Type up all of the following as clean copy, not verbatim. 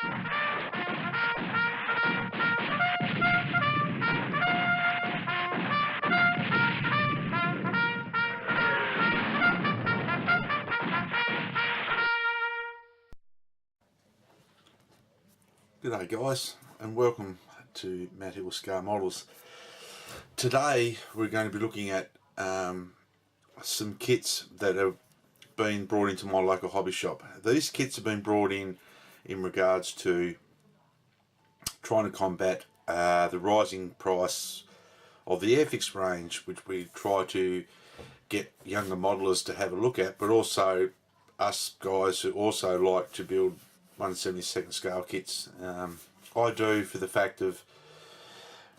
G'day guys, and welcome to Matt Hill Scar Models. Today we're going to be looking at some kits that have been brought into my local hobby shop. These kits have been brought in regards to trying to combat the rising price of the Airfix range, which we try to get younger modelers to have a look at, but also us guys who also like to build 1/72 scale kits. I do, for the fact of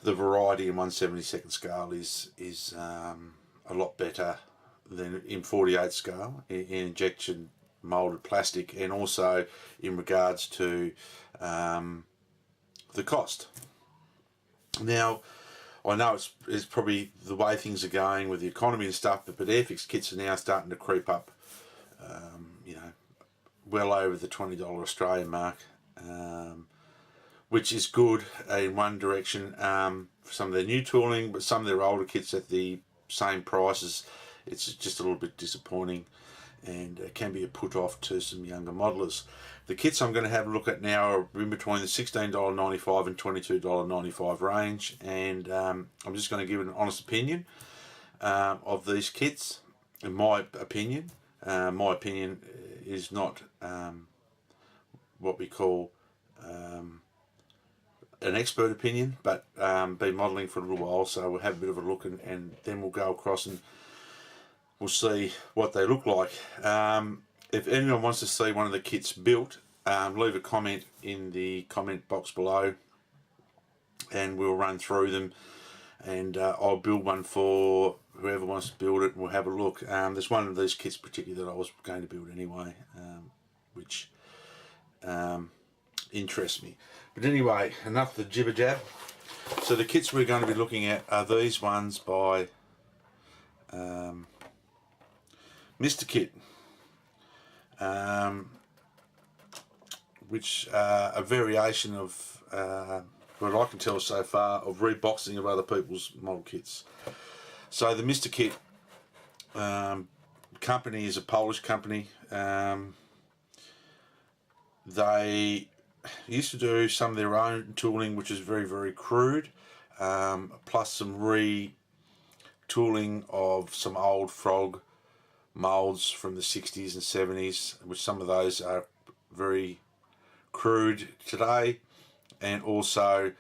the variety in 1/72 scale is a lot better than in 48 scale in injection molded plastic, and also in regards to the cost. Now, I know it's probably the way things are going with the economy and stuff, but Airfix kits are now starting to creep up, you know, well over the $20 Australian mark, which is good in one direction for some of their new tooling, but some of their older kits at the same prices, it's just a little bit disappointing, and it can be a put off to some younger modelers. The kits I'm going to have a look at now are in between the $16.95 and $22.95 range, and I'm just going to give an honest opinion of these kits. In my opinion is not what we call an expert opinion, but been modelling for a little while, so we'll have a bit of a look, and then we'll go across and we'll see what they look like. If anyone wants to see one of the kits built, leave a comment in the comment box below and we'll run through them, and I'll build one for whoever wants to build it, and we'll have a look. There's one of these kits particularly that I was going to build anyway, which interests me. But anyway, enough of the jibber jab. So the kits we're going to be looking at are these ones by Mr. Kit, which are a variation of what I can tell so far of reboxing of other people's model kits. So the Mr. Kit company is a Polish company. They used to do some of their own tooling, which is very, very crude, plus some retooling of some old frog molds from the 60s and 70s, which some of those are very crude today, and also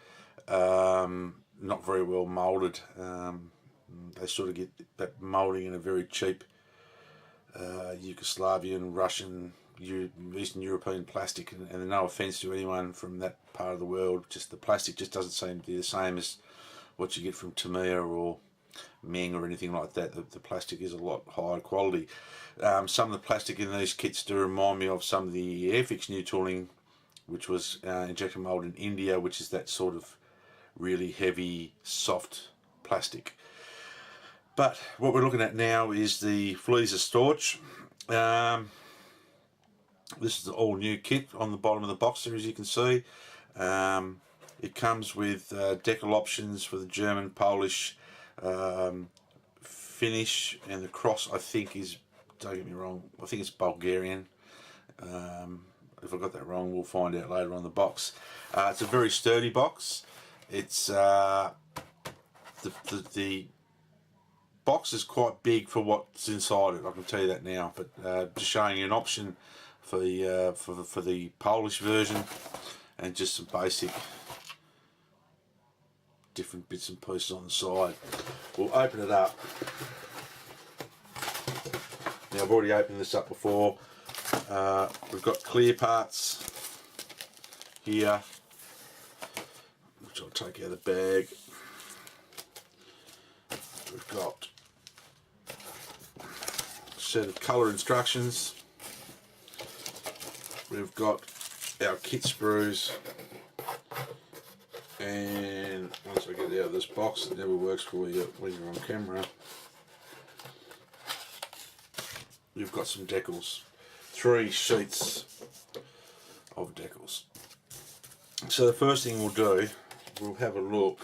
not very well molded. They sort of get that molding in a very cheap Yugoslavian, Russian, Eastern European plastic, and no offence to anyone from that part of the world, just the plastic just doesn't seem to be the same as what you get from Tamiya or Meng or anything like that. The plastic is a lot higher quality. Some of the plastic in these kits do remind me of some of the Airfix new tooling, which was injection mold in India, which is that sort of really heavy, soft plastic. But what we're looking at now is the Fleezer Storch. This is the all new kit on the bottom of the box there, as you can see. It comes with decal options for the German, Polish, Finnish, and the cross I think is, don't get me wrong, I think it's Bulgarian. If I got that wrong, we'll find out later on the box. It's a very sturdy box. It's the box is quite big for what's inside it, I can tell you that now, but just showing you an option for the Polish version, and just some basic different bits and pieces on the side. We'll open it up. Now, I've already opened this up before. We've got clear parts here, which I'll take out of the bag. We've got a set of colour instructions. We've got our kit sprues, and once I get out of this box, it never works for you when you're on camera. You've got some decals, 3 sheets of decals. So the first thing we'll do, we'll have a look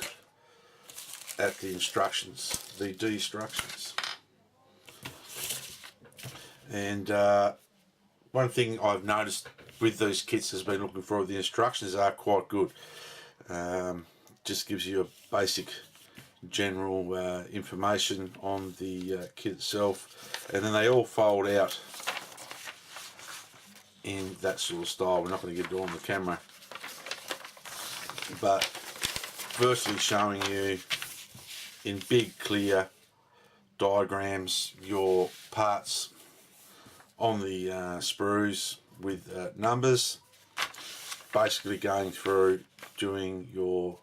at the instructions, the D instructions. And one thing I've noticed with these kits has been looking for, the instructions are quite good. Just gives you a basic general information on the kit itself, and then they all fold out in that sort of style. We're not going to get it on the camera, but firstly showing you in big clear diagrams your parts on the sprues with numbers, basically going through doing your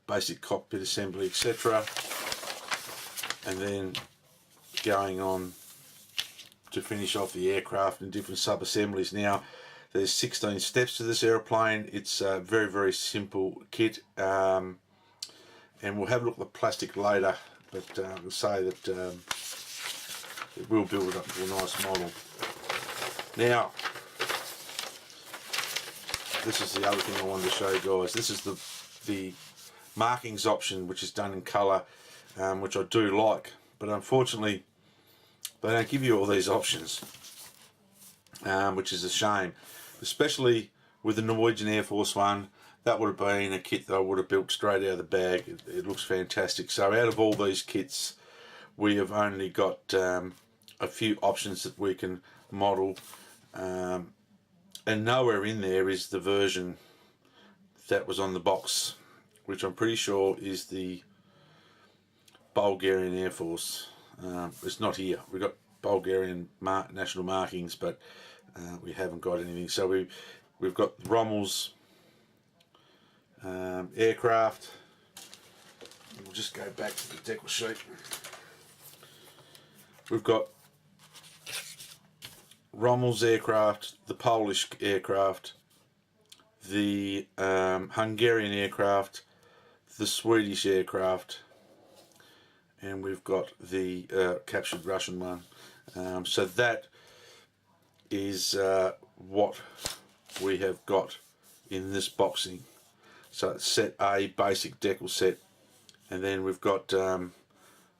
basic cockpit assembly, etc., and then going on to finish off the aircraft and different sub-assemblies. Now there's 16 steps to this aeroplane. It's a very, very simple kit, and we'll have a look at the plastic later, but I'll say that it will build it up to a nice model. Now this is the other thing I wanted to show you guys. This is the markings option, which is done in colour, which I do like, but unfortunately they don't give you all these options, which is a shame, especially with the Norwegian Air Force one. That would have been a kit that I would have built straight out of the bag. It looks fantastic. So out of all these kits, we have only got a few options that we can model, and nowhere in there is the version that was on the box, which I'm pretty sure is the Bulgarian Air Force. It's not here. We've got Bulgarian national markings, but we haven't got anything. So we've got Rommels aircraft. We'll just go back to the decal sheet. We've got Rommels aircraft, the Polish aircraft, the Hungarian aircraft, the Swedish aircraft, and we've got the captured Russian one. So that is what we have got in this boxing. So it's set A, basic decal set, and then we've got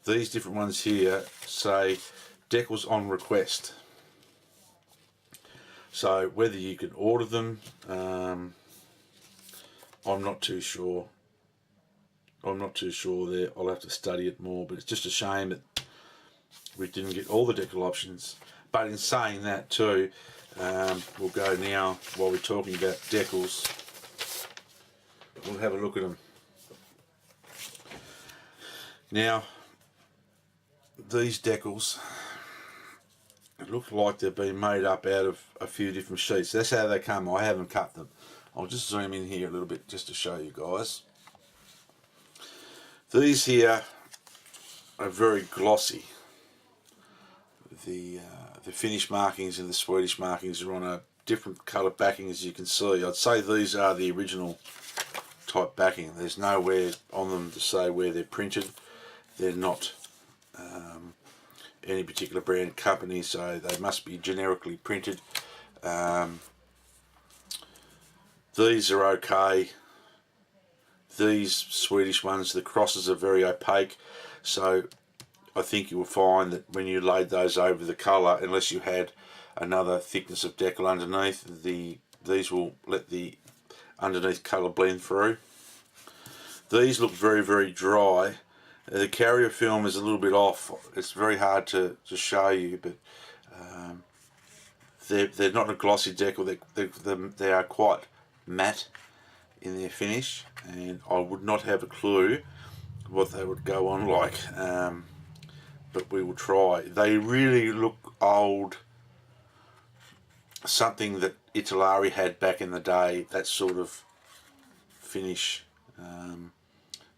these different ones here say decals on request. So whether you can order them, I'm not too sure. I'm not too sure there. I'll have to study it more, but it's just a shame that we didn't get all the decal options. But in saying that too, we'll go now, while we're talking about decals, we'll have a look at them. Now, these decals, it looks like they've been made up out of a few different sheets. That's how they come. I haven't cut them. I'll just zoom in here a little bit just to show you guys. These here are very glossy. The Finnish markings and the Swedish markings are on a different colour backing, as you can see. I'd say these are the original type backing. There's nowhere on them to say where they're printed. They're not any particular brand company, so they must be generically printed. These are okay. These Swedish ones, the crosses are very opaque, so I think you will find that when you laid those over the colour, unless you had another thickness of decal underneath, these will let the underneath colour blend through. These look very, very dry. The carrier film is a little bit off. It's very hard to show you, but they're not a glossy decal. They are quite matte in their finish, and I would not have a clue what they would go on like, but we will try. They really look old, something that Italeri had back in the day, that sort of finish.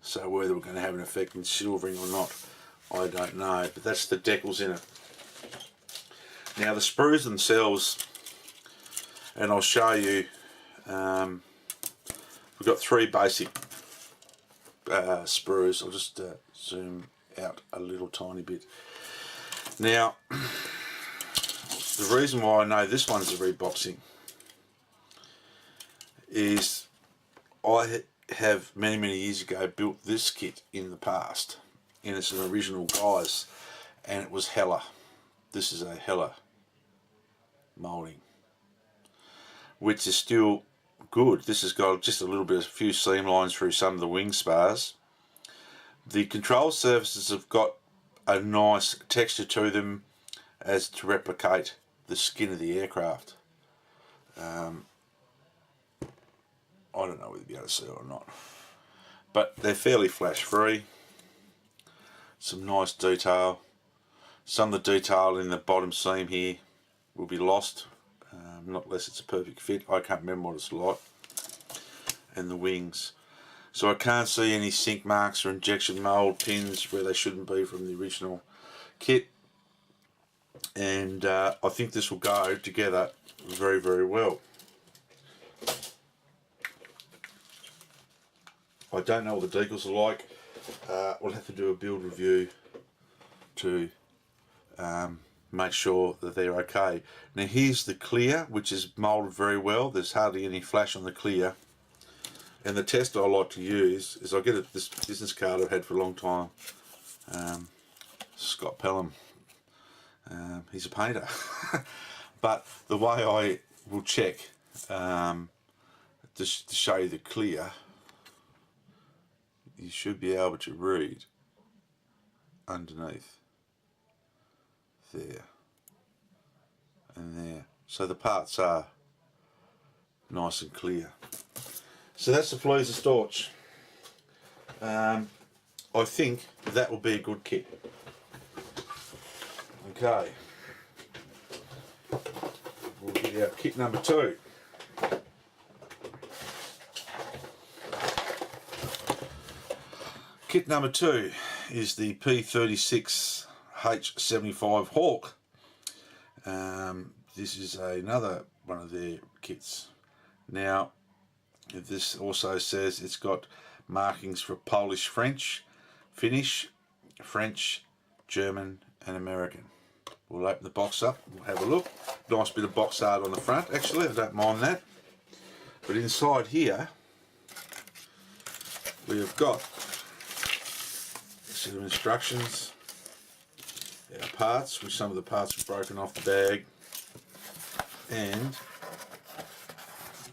So whether we're going to have an effect in silvering or not, I don't know, but that's the decals in it. Now the sprues themselves, and I'll show you, we've got three basic sprues. I'll just zoom out a little tiny bit. Now, the reason why I know this one's a reboxing is I have many years ago built this kit in the past, and it's an original guise, and it was Hella. This is a Hella moulding, which is still good. This has got just a few seam lines through some of the wing spars. The control surfaces have got a nice texture to them as to replicate the skin of the aircraft. I don't know whether you'll be able to see it or not, but they're fairly flash free. Some nice detail. Some of the detail in the bottom seam here will be lost, not unless it's a perfect fit. I can't remember what it's like. And the wings. So I can't see any sink marks or injection mould pins where they shouldn't be from the original kit. And I think this will go together very well. I don't know what the decals are like. We'll have to do a build review to make sure that they're okay. Now here's the clear, which is moulded very well. There's hardly any flash on the clear. And the test I like to use is I get this business card I've had for a long time. Scott Pelham. He's a painter. But the way I will check to show you the clear, you should be able to read underneath there and there. So the parts are nice and clear. So that's the Fleas of Storch. I think that will be a good kit. Okay. We'll get out kit number 2. Kit number 2 is the P36 H75 Hawk. This is another one of their kits. Now, this also says it's got markings for Polish, French, Finnish, French, German and American. We'll open the box up, we'll have a look. Nice bit of box art on the front, actually, I don't mind that. But inside here, we have got a set of instructions, our parts, which some of the parts are broken off the bag, and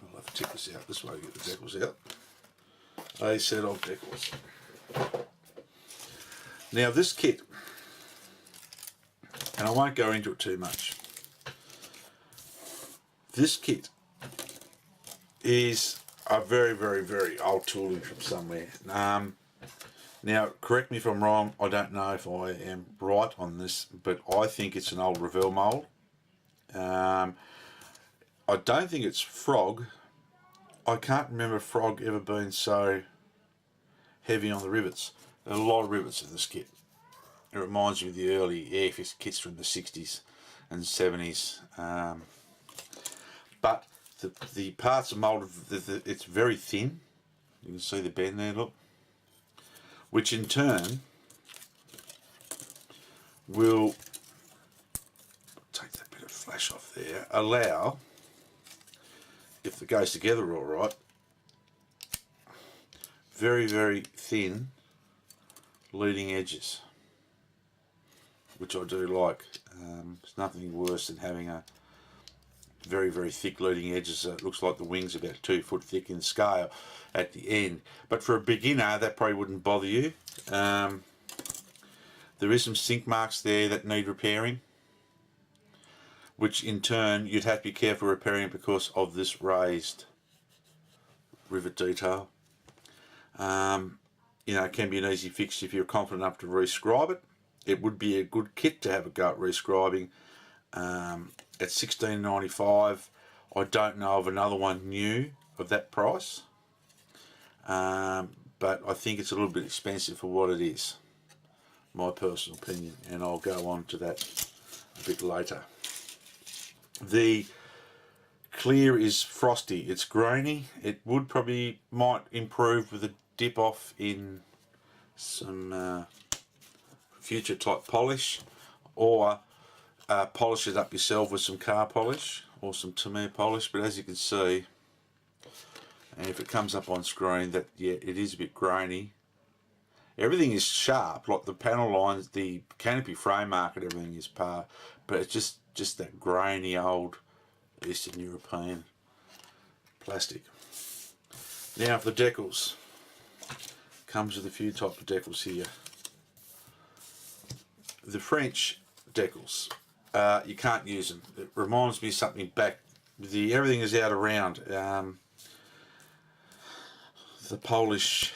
I'll have to tip this out this way to get the decals out. A set of decals. Now this kit, and I won't go into it too much, this kit is a very old tooling from somewhere. Now correct me if I'm wrong, I don't know if I am right on this, but I think it's an old Revell mould. I don't think it's Frog. I can't remember Frog ever being so heavy on the rivets. There are a lot of rivets in this kit. It reminds me of the early Airfix kits from the 60s and 70s. But the parts are moulded, it's very thin. You can see the bend there, look. Which in turn will, take that bit of flash off there, allow, if it goes together all right, very thin leading edges, which I do like. There's nothing worse than having a very thick leading edges. It looks like the wing's about 2 foot thick in scale at the end. But for a beginner, that probably wouldn't bother you. There is some sink marks there that need repairing, which in turn you'd have to be careful repairing because of this raised rivet detail. You know, it can be an easy fix if you're confident enough to rescribe it. It would be a good kit to have a go at rescribing. At $16.95, I don't know of another one new of that price, but I think it's a little bit expensive for what it is, my personal opinion, and I'll go on to that a bit later. The clear is frosty, it's grainy. It would probably might improve with a dip off in some future type polish, or polish it up yourself with some car polish or some Tamiya polish. But as you can see, And if it comes up on screen, that, yeah, it is a bit grainy. Everything is sharp, like the panel lines, the canopy frame market, everything is par, but it's just that grainy old Eastern European plastic. Now for the decals. Comes with a few types of decals here. The French decals, you can't use them. It reminds me of something back. Everything is out around. The Polish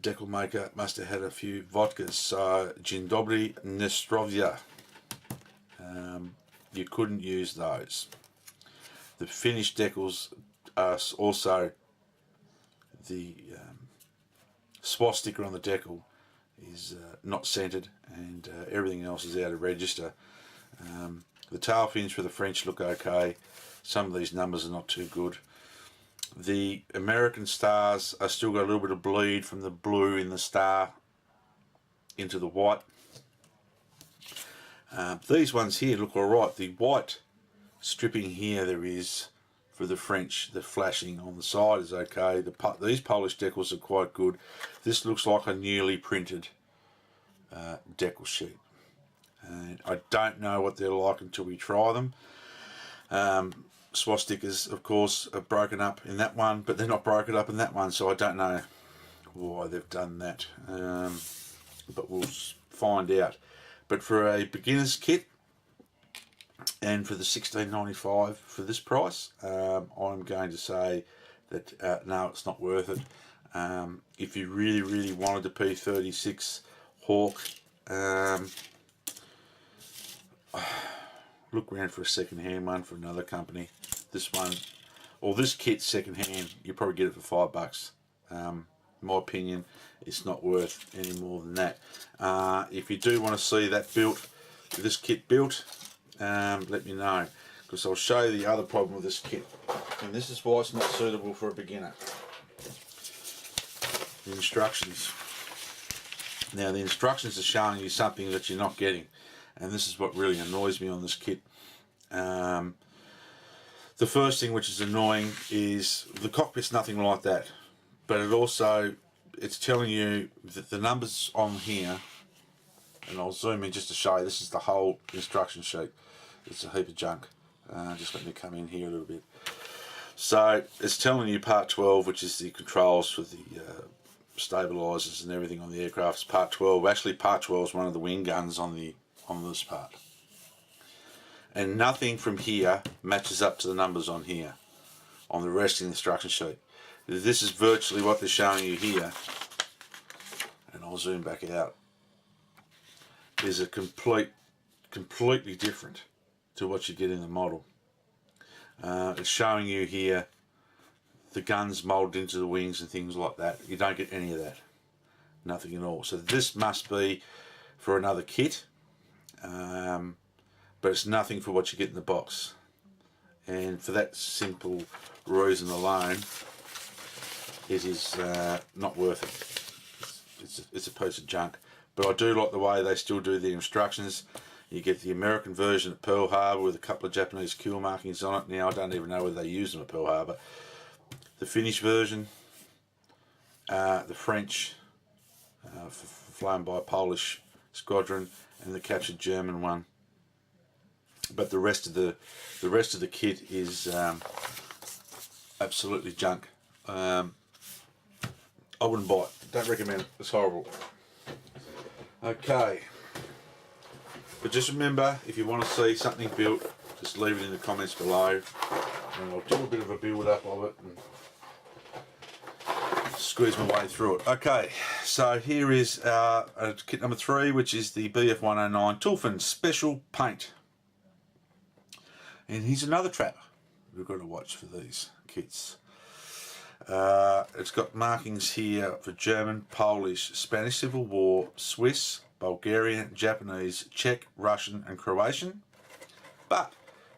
decal maker must have had a few vodkas. So Dzień dobry, Nestrovia. You couldn't use those. The Finnish decals are also the swastika on the decal is not scented, and everything else is out of register. The tail fins for the French look okay. Some of these numbers are not too good. The American stars are still got a little bit of bleed from the blue in the star into the white. These ones here look alright. The white stripping here there is for the French, the flashing on the side is okay. These Polish decals are quite good. This looks like a newly printed decal sheet. And I don't know what they're like until we try them. Swastikas, of course, are broken up in that one, but they're not broken up in that one, so I don't know why they've done that. But we'll find out. But for a beginner's kit, and for the $16.95 for this price, I'm going to say that no, it's not worth it. If you really wanted the P36 Hawk, look around for a second-hand one for another company. This one, or this kit second-hand, you probably get it for $5. In my opinion, it's not worth any more than that. If you do want to see that built, this kit built, let me know, because I'll show you the other problem with this kit, and this is why it's not suitable for a beginner. The instructions. Now the instructions are showing you something that you're not getting, and this is what really annoys me on this kit. The first thing which is annoying is the cockpit's nothing like that, but it's telling you that the numbers on here, and I'll zoom in just to show you, this is the whole instruction sheet. It's a heap of junk. Just let me come in here a little bit. So it's telling you part 12, which is the controls for the stabilizers and everything on the aircraft, is part 12. Actually, part 12 is one of the wing guns on this part. And nothing from here matches up to the numbers on here, on the rest of the instruction sheet. This is virtually what they're showing you here, and I'll zoom back out. Is a completely different to what you get in the model. It's showing you here the guns moulded into the wings and things like that. You don't get any of that, nothing at all. So this must be for another kit, but it's nothing for what you get in the box. And for that simple reason alone, it is not worth it. It's a piece of junk. But I do like the way they still do the instructions. You get the American version at Pearl Harbor with a couple of Japanese kill markings on it. Now I don't even know whether they use them at Pearl Harbor. The Finnish version, the French, flown by a Polish squadron, and the captured German one. But the rest of the kit is absolutely junk. I wouldn't buy it. Don't recommend it. It's horrible. Okay, but just remember, if you want to see something built, just leave it in the comments below, and I'll do a bit of a build up of it and squeeze my way through it. Okay, so here is kit number 3, which is the BF109 Taifun Special Paint. And here's another trap we've got to watch for these kits. It's got markings here for German, Polish, Spanish Civil War, Swiss, Bulgarian, Japanese, Czech, Russian and Croatian. But,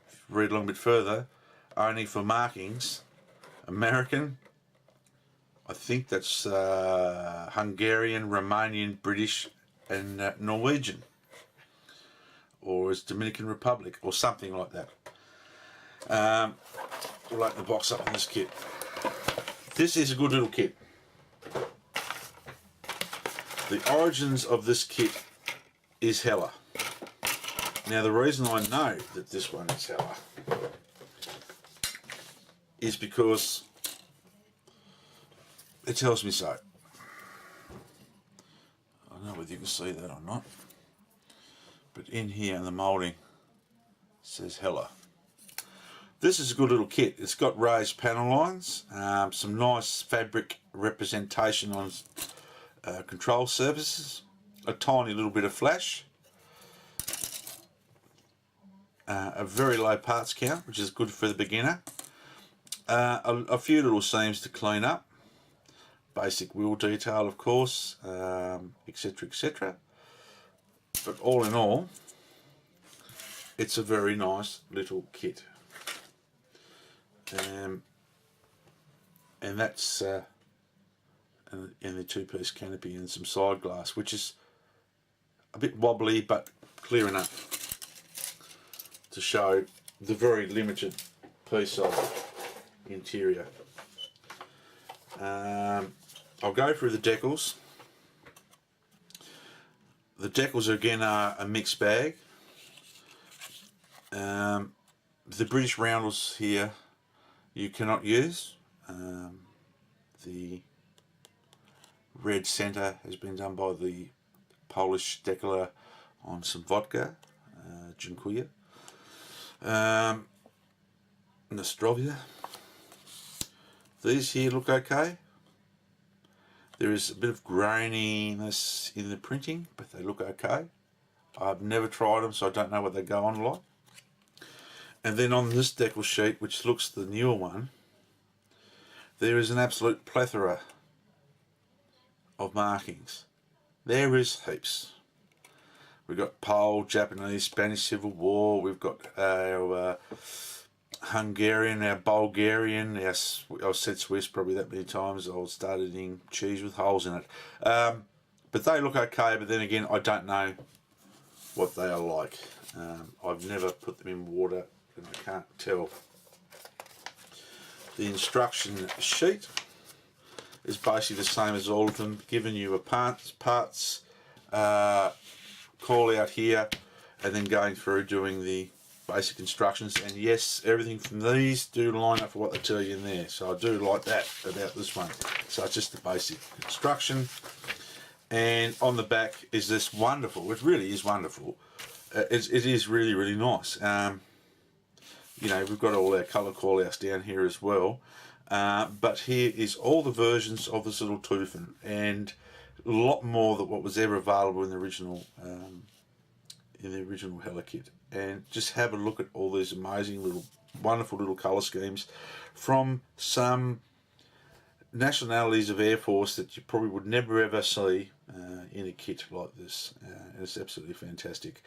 if you read a little bit further, only for markings, American, I think that's Hungarian, Romanian, British and Norwegian. Or is Dominican Republic, or something like that. We'll open the box up on this kit. This is a good little kit. The origins of this kit is Hella. Now the reason I know that this one is Hella is because it tells me so. I don't know whether you can see that or not, but in here in the moulding says Hella. This is a good little kit. It's got raised panel lines, some nice fabric representation on control surfaces, a tiny little bit of flash, a very low parts count, which is good for the beginner, a few little seams to clean up, basic wheel detail of course, etc, etc. But all in all, it's a very nice little kit. And that's in the two-piece canopy and some side glass, which is a bit wobbly but clear enough to show the very limited piece of interior. I'll go through the decals. The decals again are a mixed bag. The British roundels here you cannot use. The red centre has been done by the Polish decaler on some vodka, Dziękuję, Nostrovia. These here look okay. There is a bit of graininess in the printing, but they look okay. I've never tried them, so I don't know what they go on like. And then on this decal sheet, which looks the newer one, there is an absolute plethora of markings. There is heaps. We've got Pole, Japanese, Spanish Civil War, we've got our Hungarian, our Bulgarian, I've said Swiss probably that many times, I started eating cheese with holes in it. But they look okay, but then again, I don't know what they are like. I've never put them in water and I can't tell. The instruction sheet is basically the same as all of them, giving you a parts call out here and then going through doing the basic instructions. And yes, everything from these do line up for what they tell you in there, so I do like that about this one. So it's just the basic instruction, and on the back is this wonderful, it really is wonderful, it is really, really nice. You know, we've got all our colour call-outs down here as well, but here is all the versions of this little Taifun, and a lot more than what was ever available in the original Hella kit. And just have a look at all these amazing little, wonderful little colour schemes from some nationalities of Air Force that you probably would never ever see in a kit like this. And it's absolutely fantastic.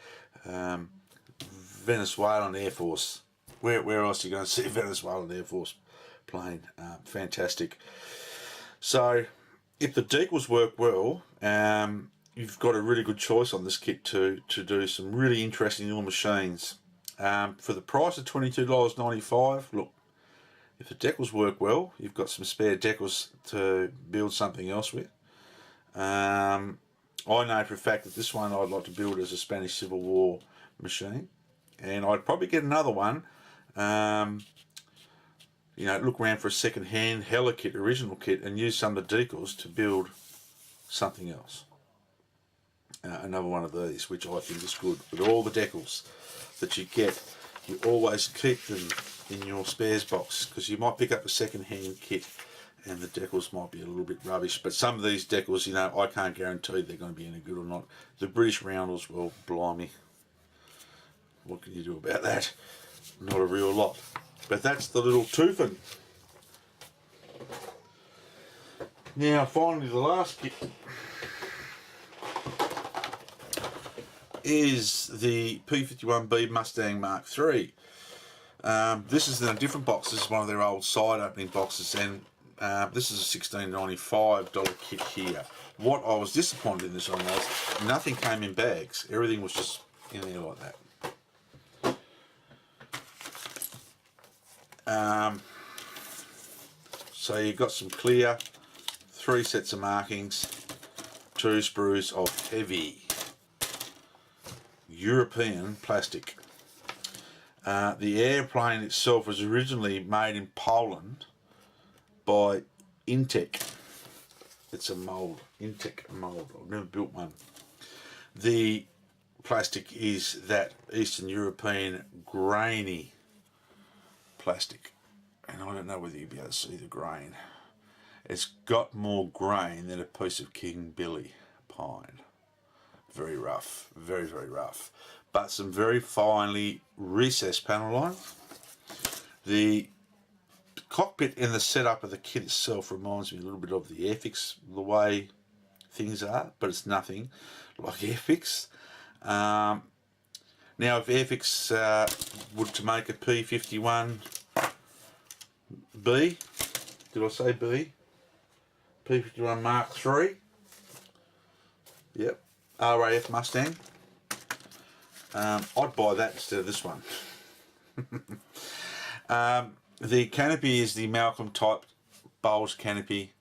Venezuelan Air Force. Where else are you going to see a Venezuelan Air Force plane? Fantastic. So if the decals work well, you've got a really good choice on this kit to do some really interesting little machines. For the price of $22.95, look, if the decals work well, you've got some spare decals to build something else with. I know for a fact that this one I'd like to build as a Spanish Civil War machine, and I'd probably get another one. You know, look around for a second-hand Hella kit, original kit, and use some of the decals to build something else. Another one of these, which I think is good. But all the decals that you get, you always keep them in your spares box, because you might pick up a second-hand kit and the decals might be a little bit rubbish. But some of these decals, you know, I can't guarantee they're going to be any good or not. The British roundels, well, blimey, what can you do about that? Not a real lot. But that's the little Taifun. Now finally the last kit is the P51 Mustang Mark III. This is in a different box. This is one of their old side opening boxes, and this is a $16.95 kit here. What I was disappointed in this one was nothing came in bags. Everything was just in there like that. So you've got some clear, 3 sets of markings, 2 sprues of heavy European plastic. The airplane itself was originally made in Poland by Intec. It's a mould, Intec mould. I've never built one. The plastic is that Eastern European grainy plastic, and I don't know whether you'll be able to see the grain. It's got more grain than a piece of King Billy pine. Very rough, very, very rough. But some very finely recessed panel lines. The cockpit and the setup of the kit itself reminds me a little bit of the Airfix, the way things are, but it's nothing like Airfix. Now, if Airfix were to make a P51 B, did I say B? P51 Mark III. Yep, RAF Mustang. I'd buy that instead of this one. The canopy is the Malcolm type Bowles canopy.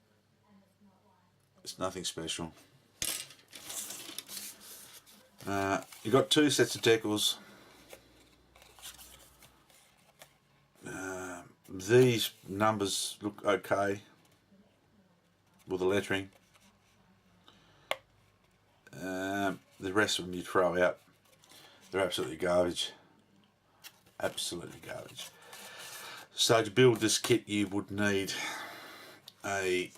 It's nothing special. You've got 2 sets of decals. These numbers look okay with the lettering. The rest of them you throw out. They're absolutely garbage. Absolutely garbage. So to build this kit you would need a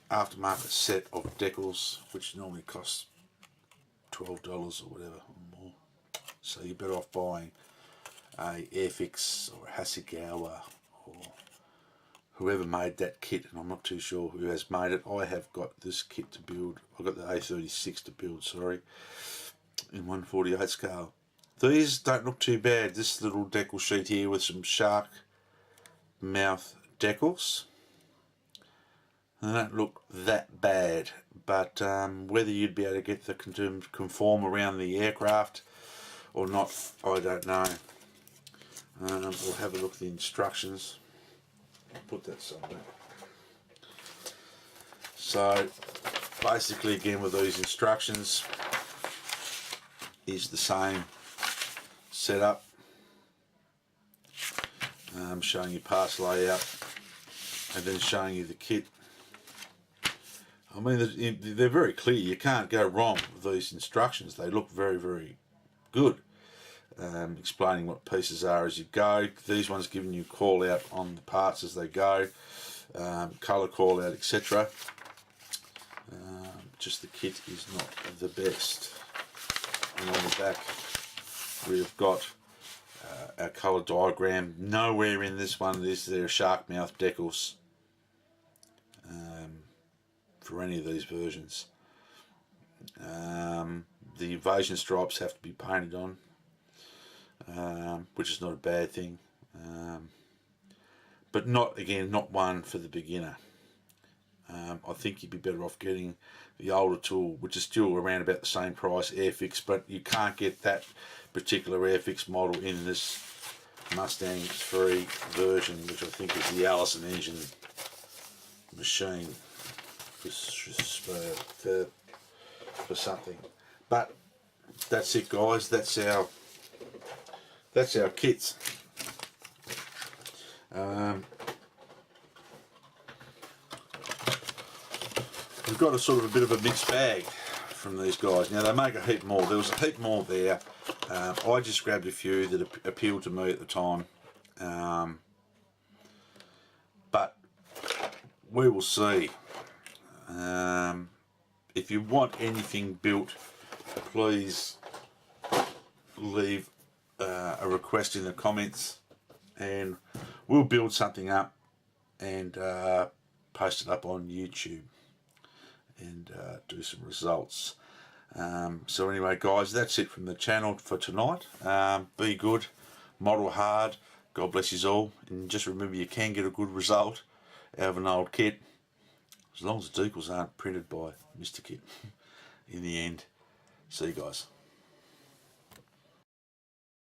aftermarket set of decals, which normally costs $12 or whatever or more. So you're better off buying a Airfix or a Hasegawa or whoever made that kit, and I'm not too sure who has made it. I have got this kit to build. I've got the A36 to build, sorry, in 1/48 scale. These don't look too bad. This little decal sheet here with some shark mouth decals, they don't look that bad, but whether you'd be able to get the to conform around the aircraft or not, I don't know. We'll have a look at the instructions. I'll put that somewhere. So basically, again, with these instructions is the same setup. Showing you parts layout and then showing you the kit. I mean, they're very clear. You can't go wrong with these instructions. They look very, very good. Explaining what pieces are as you go. These ones giving you call out on the parts as they go, colour call out, etc. Just the kit is not the best. And on the back we've got our colour diagram. Nowhere in this one is there shark mouth decals for any of these versions. The invasion stripes have to be painted on, which is not a bad thing, but not one for the beginner. I think you'd be better off getting the older tool, which is still around about the same price, Airfix, but you can't get that particular Airfix model in this Mustang 3 version, which I think is the Allison engine machine for something. But that's it, guys. That's our kits. We've got a sort of a bit of a mixed bag from these guys. Now, they make a heap more. There was a heap more there. I just grabbed a few that appealed to me at the time. But we will see. If you want anything built, please leave a request in the comments and we'll build something up and post it up on YouTube and do some results. So anyway, guys, that's it from the channel for tonight. Be good, model hard, God bless you all, and just remember you can get a good result out of an old kit as long as the decals aren't printed by Mr. Kit in the end. See you guys.